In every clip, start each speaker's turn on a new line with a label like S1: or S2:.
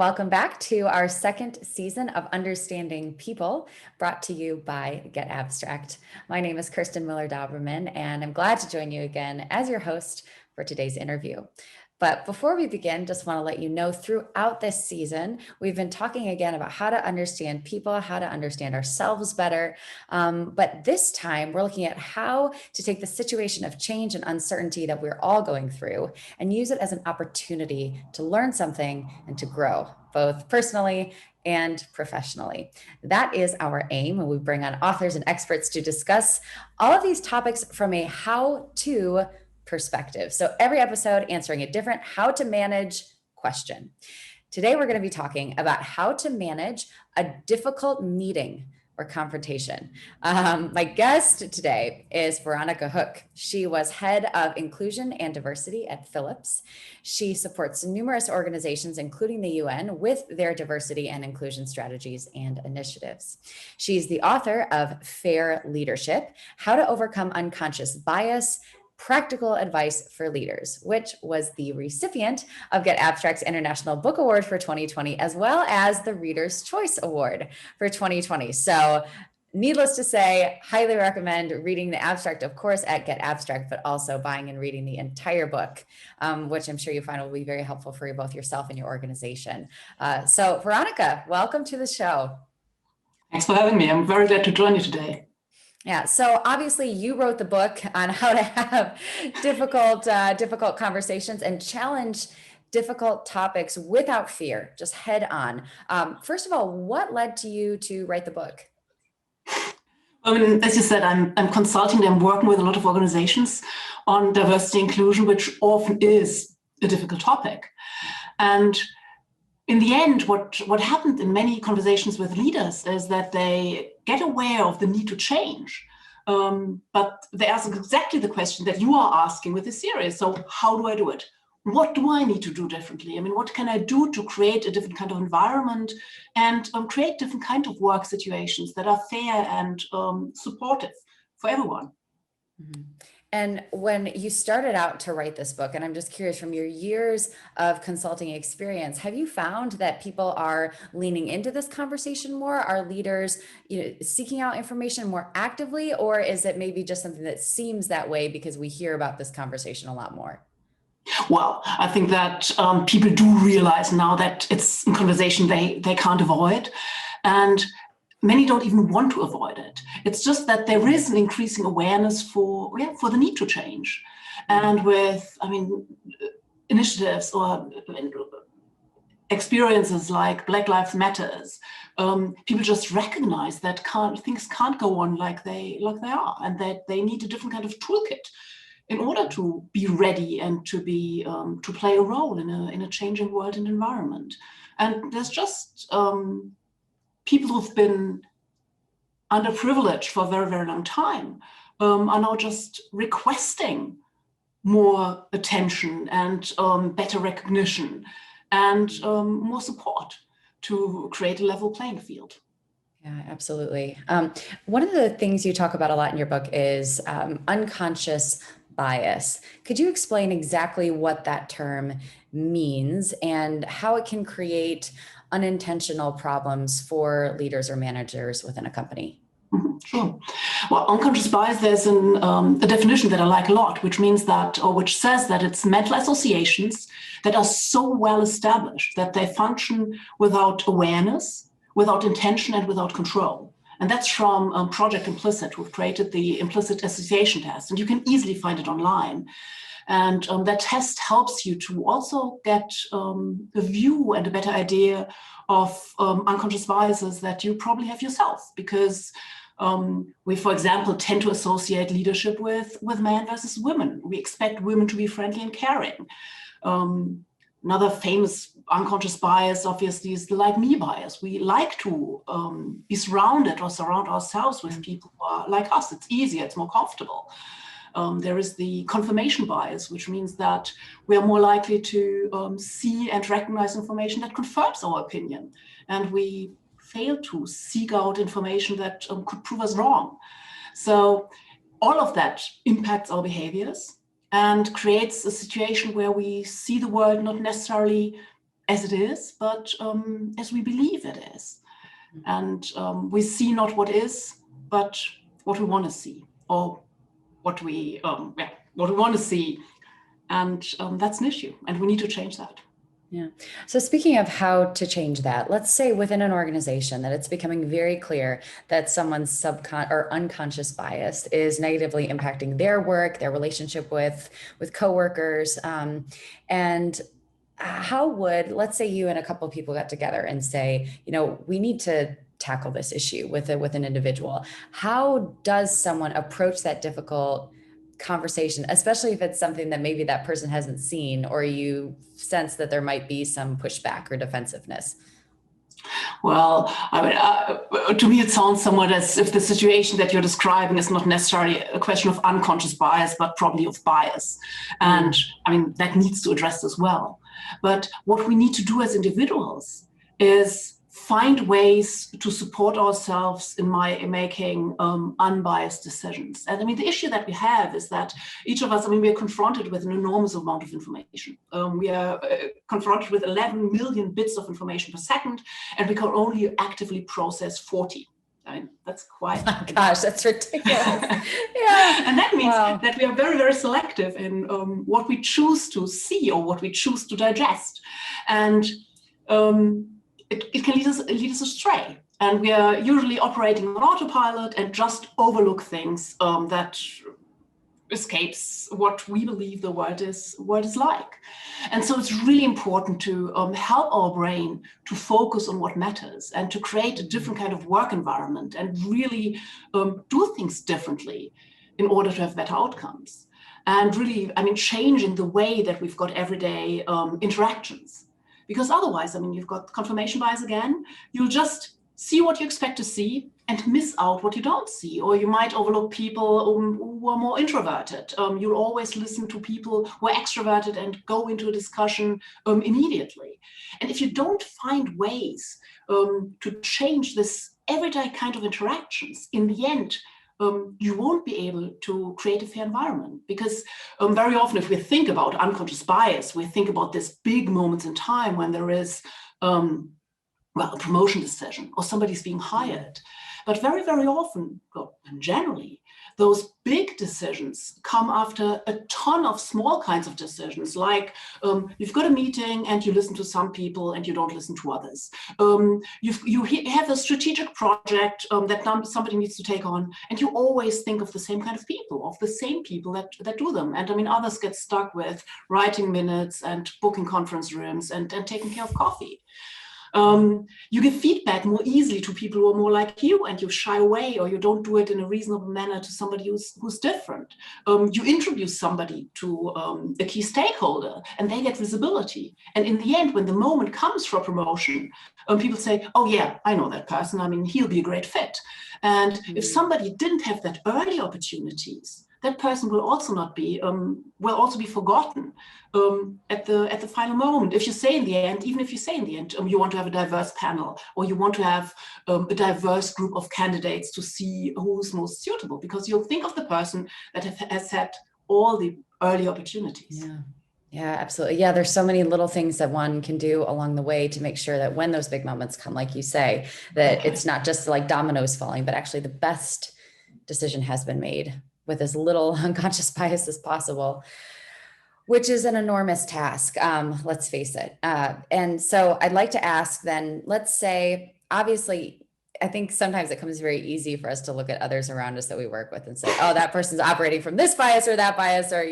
S1: welcome back to our second season of Understanding People, brought to you by getAbstract. My name is Kirsten Miller-Dauberman, and I'm glad to join you again as your host for today's interview. But before we begin, just want to let you know throughout this season, we've been talking again about how to understand people, how to understand ourselves better. But this time we're looking at how to take the situation of change and uncertainty that we're all going through and use it as an opportunity to learn something and to grow, both personally and professionally. That is our aim, and we bring on authors and experts to discuss all of these topics from a how-to perspective. So every episode answering a different how to manage question. Today, we're going to be talking about how to manage a difficult meeting or confrontation. My guest today is Veronika Hucke. She was head of inclusion and diversity at Philips. She supports numerous organizations, including the UN, with their diversity and inclusion strategies and initiatives. She's the author of Fair Leadership: How to Overcome Unconscious Bias, Practical Advice for Leaders, which was the recipient of getAbstract's International Book Award for 2020, as well as the Reader's Choice Award for 2020. So needless to say, highly recommend reading the abstract, of course, at getAbstract, but also buying and reading the entire book, which I'm sure you find will be very helpful for both yourself and your organization. So Veronika, welcome to the show.
S2: Thanks for having me. I'm very glad to join you today.
S1: Yeah, so obviously you wrote the book on how to have difficult conversations and challenge difficult topics without fear, just head on. First of all, what led to you to write the book?
S2: I mean, as you said, I'm consulting and working with a lot of organizations on diversity inclusion, which often is a difficult topic. And in the end, what happened in many conversations with leaders is that they get aware of the need to change, but they ask exactly the question that you are asking with this series. So how do I do it? What do I need to do differently? I mean, what can I do to create a different kind of environment and create different kind of work situations that are fair and supportive for everyone?
S1: Mm-hmm. And when you started out to write this book, and I'm just curious, from your years of consulting experience, have you found that people are leaning into this conversation more? Are leaders, seeking out information more actively, or is it maybe just something that seems that way because we hear about this conversation a lot more?
S2: Well, I think that people do realize now that it's a conversation they can't avoid. And many don't even want to avoid it. It's just that there is an increasing awareness for the need to change. And with, initiatives or experiences like Black Lives Matters, people just recognize that things can't go on like they are, and that they need a different kind of toolkit in order to be ready and to be to play a role in a changing world and environment. And there's just people who've been underprivileged for a very, very long time are now just requesting more attention and better recognition and more support to create a level playing field.
S1: Yeah, absolutely. One of the things you talk about a lot in your book is unconscious bias. Could you explain exactly what that term means and how it can create unintentional problems for leaders or managers within a company?
S2: Sure. Well, unconscious bias, there's a definition that I like a lot, which means that, or which says that it's mental associations that are so well established that they function without awareness, without intention, and without control. And that's from Project Implicit, who've created the implicit association test, and you can easily find it online. And that test helps you to also get a view and a better idea of unconscious biases that you probably have yourself, because we, for example, tend to associate leadership with men versus women. We expect women to be friendly and caring. Another famous unconscious bias, obviously, is the like me bias. We like to be surrounded or surround ourselves with people who are like us. It's easier, it's more comfortable. There is the confirmation bias, which means that we are more likely to see and recognize information that confirms our opinion. And we fail to seek out information that could prove us wrong. So all of that impacts our behaviors and creates a situation where we see the world not necessarily as it is, but as we believe it is. And we see not what is, but what we want to see, or what we want to see. And that's an issue, and we need to change that.
S1: Yeah. So speaking of how to change that, let's say within an organization that it's becoming very clear that someone's or unconscious bias is negatively impacting their work, their relationship with coworkers. And how would, let's say you and a couple of people got together and say, we need to tackle this issue with an individual. How does someone approach that difficult conversation, especially if it's something that maybe that person hasn't seen, or you sense that there might be some pushback or defensiveness?
S2: Well, to me, it sounds somewhat as if the situation that you're describing is not necessarily a question of unconscious bias, but probably of bias. And that needs to address as well. But what we need to do as individuals is find ways to support ourselves in making unbiased decisions. And the issue that we have is that each of us, we are confronted with an enormous amount of information. We are confronted with 11 million bits of information per second, and we can only actively process 40. That's quite.
S1: Oh gosh, that's ridiculous.
S2: Yeah. And that means that we are very, very selective in what we choose to see or what we choose to digest. And it can lead us astray. And we are usually operating on autopilot and just overlook things that escapes what we believe the world is like. And so it's really important to help our brain to focus on what matters and to create a different kind of work environment and really do things differently in order to have better outcomes. And really, changing the way that we've got everyday interactions. Because otherwise, you've got confirmation bias again. You'll just see what you expect to see and miss out what you don't see. Or you might overlook people who are more introverted. You'll always listen to people who are extroverted and go into a discussion immediately. And if you don't find ways to change this everyday kind of interactions, in the end, you won't be able to create a fair environment. Because very often, if we think about unconscious bias, we think about these big moments in time when there is a promotion decision or somebody's being hired. But very, very often, and generally, those big decisions come after a ton of small kinds of decisions, like you've got a meeting and you listen to some people and you don't listen to others. You have a strategic project that somebody needs to take on, and you always think of the same kind of people, that do them. And others get stuck with writing minutes and booking conference rooms and taking care of coffee. You give feedback more easily to people who are more like you, and you shy away or you don't do it in a reasonable manner to somebody who's different. You introduce somebody to a key stakeholder and they get visibility. And in the end, when the moment comes for promotion, people say, oh yeah, I know that person. He'll be a great fit. And if somebody didn't have that early opportunities, that person will also be forgotten at the final moment. If you say in the end, you want to have a diverse panel, or you want to have a diverse group of candidates to see who's most suitable, because you'll think of the person that has had all the early opportunities.
S1: Yeah, absolutely. Yeah, there's so many little things that one can do along the way to make sure that when those big moments come, like you say, that it's not just like dominoes falling, but actually the best decision has been made with as little unconscious bias as possible, which is an enormous task. Let's face it. And so I'd like to ask then, let's say, obviously, I think sometimes it comes very easy for us to look at others around us that we work with and say, oh, that person's operating from this bias or that bias, or,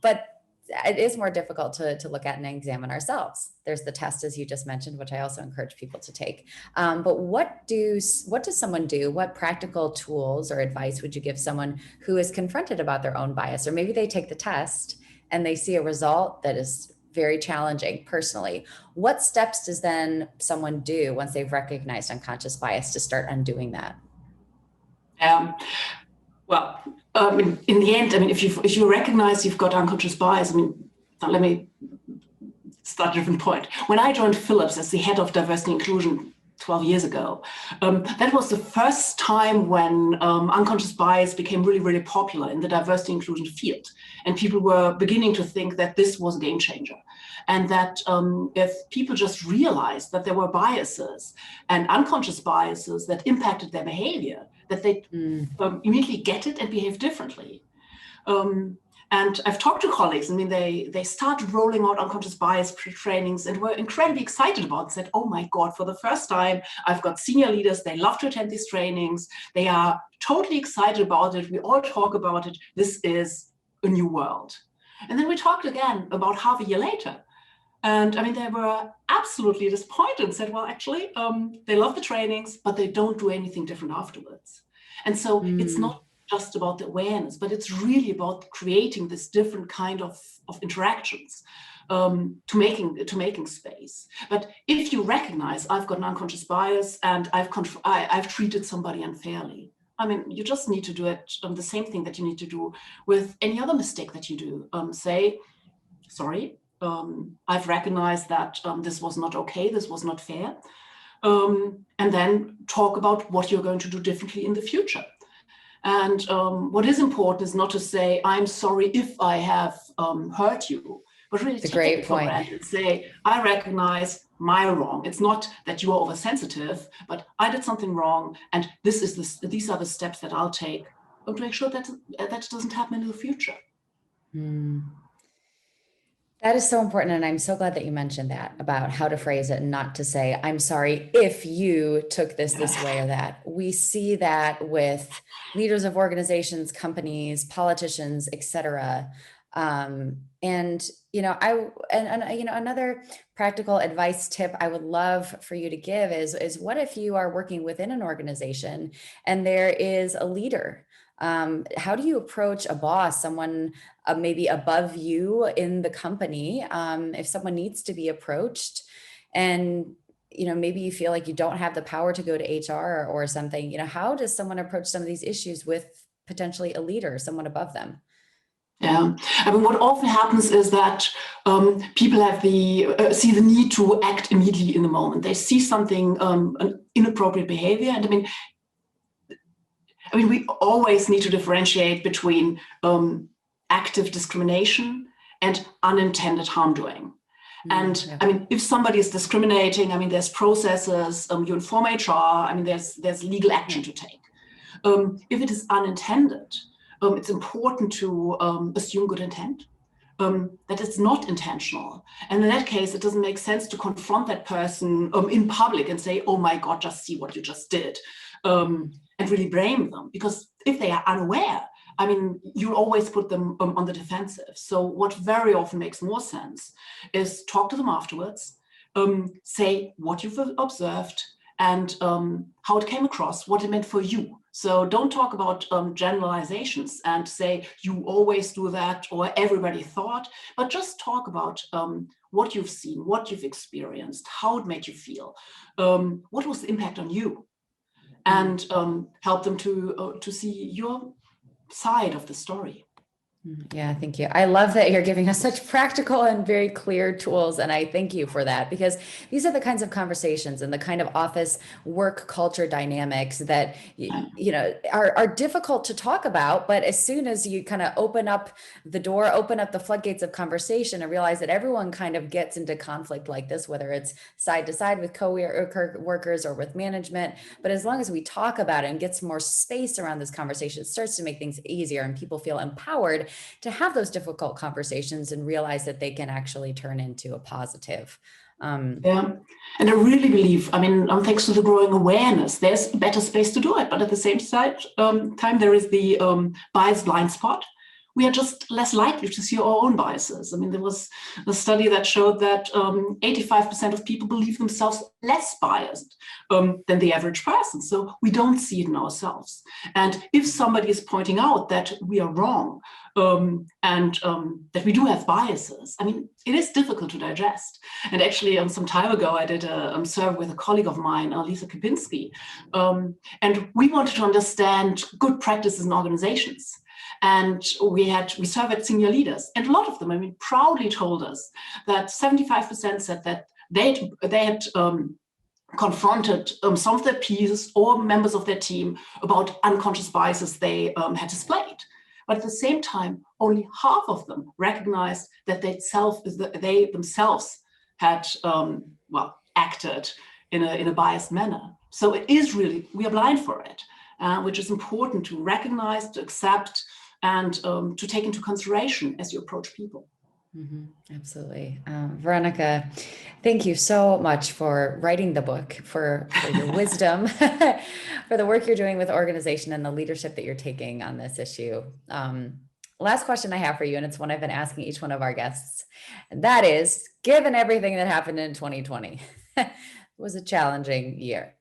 S1: but it is more difficult to look at and examine ourselves. There's the test, as you just mentioned, which I also encourage people to take. But what does someone do? What practical tools or advice would you give someone who is confronted about their own bias? Or maybe they take the test and they see a result that is very challenging personally. What steps does then someone do once they've recognized unconscious bias to start undoing that?
S2: In the end, if you recognize you've got unconscious bias, let me start a different point. When I joined Philips as the head of diversity and inclusion 12 years ago. That was the first time when unconscious bias became really, really popular in the diversity inclusion field. And people were beginning to think that this was a game changer. And that if people just realized that there were biases and unconscious biases that impacted their behavior, that they immediately get it and behave differently. And I've talked to colleagues, I mean, they started rolling out unconscious bias trainings and were incredibly excited about it, said, oh my God, for the first time, I've got senior leaders, they love to attend these trainings, they are totally excited about it, we all talk about it, this is a new world. And then we talked again about half a year later. And I mean, they were absolutely disappointed and said, well, actually, they love the trainings, but they don't do anything different afterwards. And so it's not just about the awareness, but it's really about creating this different kind of interactions to making space. But if you recognize I've got an unconscious bias and I've treated somebody unfairly, I mean, you just need to do it the same thing that you need to do with any other mistake that you do. Say, sorry, I've recognized that this was not okay, this was not fair. And then talk about what you're going to do differently in the future. And what is important is not to say, I'm sorry if I have hurt you, but really take it for granted and say, I recognize my wrong. It's not that you are oversensitive, but I did something wrong. And these are the steps that I'll take to make sure that that doesn't happen in the future.
S1: That is so important. And I'm so glad that you mentioned that about how to phrase it and not to say, I'm sorry if you took this way or that. We see that with leaders of organizations, companies, politicians, et cetera. And, you know, another practical advice tip I would love for you to give is what if you are working within an organization and there is a leader? How do you approach a boss, someone maybe above you in the company, if someone needs to be approached and, you know, maybe you feel like you don't have the power to go to HR or something, you know, how does someone approach some of these issues with potentially a leader, someone above them?
S2: Yeah, I mean, what often happens is that people have see the need to act immediately in the moment. They see something, an inappropriate behavior, and I mean, we always need to differentiate between active discrimination and unintended harm doing. And I mean, if somebody is discriminating, I mean, there's processes, you inform HR, I mean, there's legal action to take. If it is unintended, it's important to assume good intent, that it's not intentional. And in that case, it doesn't make sense to confront that person in public and say, oh my God, just see what you just did. And really blame them, because if they are unaware, I mean, you always put them on the defensive. So what very often makes more sense is talk to them afterwards, say what you've observed and how it came across, what it meant for you. So don't talk about generalizations and say you always do that or everybody thought, but just talk about what you've seen, what you've experienced, how it made you feel, what was the impact on you. And help them to see your side of the story.
S1: Yeah, thank you. I love that you're giving us such practical and very clear tools. And I thank you for that, because these are the kinds of conversations and the kind of office work culture dynamics that, you know, are difficult to talk about. But as soon as you kind of open up the door, open up the floodgates of conversation and realize that everyone kind of gets into conflict like this, whether it's side to side with co-workers or with management. But as long as we talk about it and get some more space around this conversation, it starts to make things easier and people feel empowered to have those difficult conversations and realize that they can actually turn into a positive.
S2: Yeah, and I really believe, I mean, thanks to the growing awareness, there's a better space to do it. But at the same time, there is the bias blind spot. We are just less likely to see our own biases. I mean, there was a study that showed that 85% of people believe themselves less biased than the average person. So we don't see it in ourselves. And if somebody is pointing out that we are wrong and that we do have biases, I mean, it is difficult to digest. And actually, some time ago, I did a survey with a colleague of mine, Lisa Kapinski, and we wanted to understand good practices in organizations. And we surveyed senior leaders, and a lot of them, I mean, proudly told us that 75% said that they had confronted some of their peers or members of their team about unconscious biases they had displayed. But at the same time, only half of them recognized that they themselves had acted in a biased manner. So it is really, we are blind for it, which is important to recognize, to accept, and to take into consideration as you approach people.
S1: Absolutely. Veronika, thank you so much for writing the book, for your wisdom, for the work you're doing with organization and the leadership that you're taking on this issue. Last question I have for you, and it's one I've been asking each one of our guests, and that is, given everything that happened in 2020, it was a challenging year.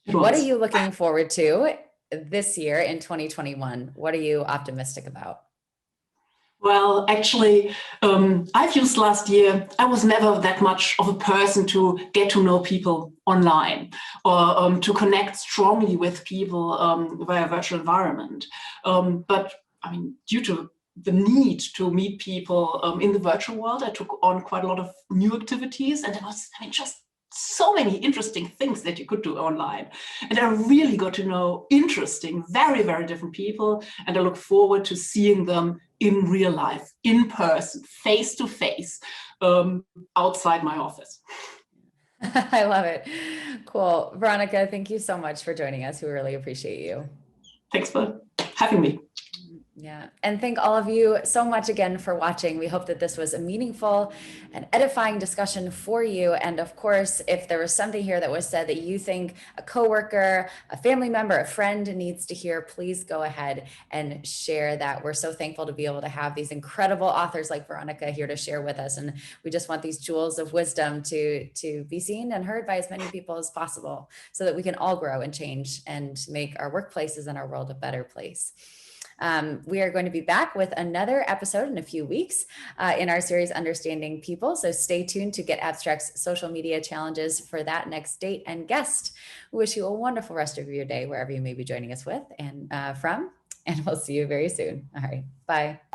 S1: What are you looking forward to this year in 2021? What are you optimistic about?
S2: Well, actually, I've used last year, I was never that much of a person to get to know people online or to connect strongly with people via virtual environment. But I mean, due to the need to meet people in the virtual world, I took on quite a lot of new activities, and there was, just so many interesting things that you could do online. And I really got to know interesting, very, very different people. And I look forward to seeing them in real life, in person, face to face, outside my office.
S1: I love it. Cool. Veronika, thank you so much for joining us. We really appreciate you.
S2: Thanks for having me.
S1: Yeah. And thank all of you so much again for watching. We hope that this was a meaningful and edifying discussion for you. And of course, if there was something here that was said that you think a coworker, a family member, a friend needs to hear, please go ahead and share that. We're so thankful to be able to have these incredible authors like Veronika here to share with us. And we just want these jewels of wisdom to be seen and heard by as many people as possible so that we can all grow and change and make our workplaces and our world a better place. We are going to be back with another episode in a few weeks in our series, Understanding People. So stay tuned to getAbstract's social media challenges for that next date and guest. We wish you a wonderful rest of your day, wherever you may be joining us with and from, and we'll see you very soon. All right. Bye.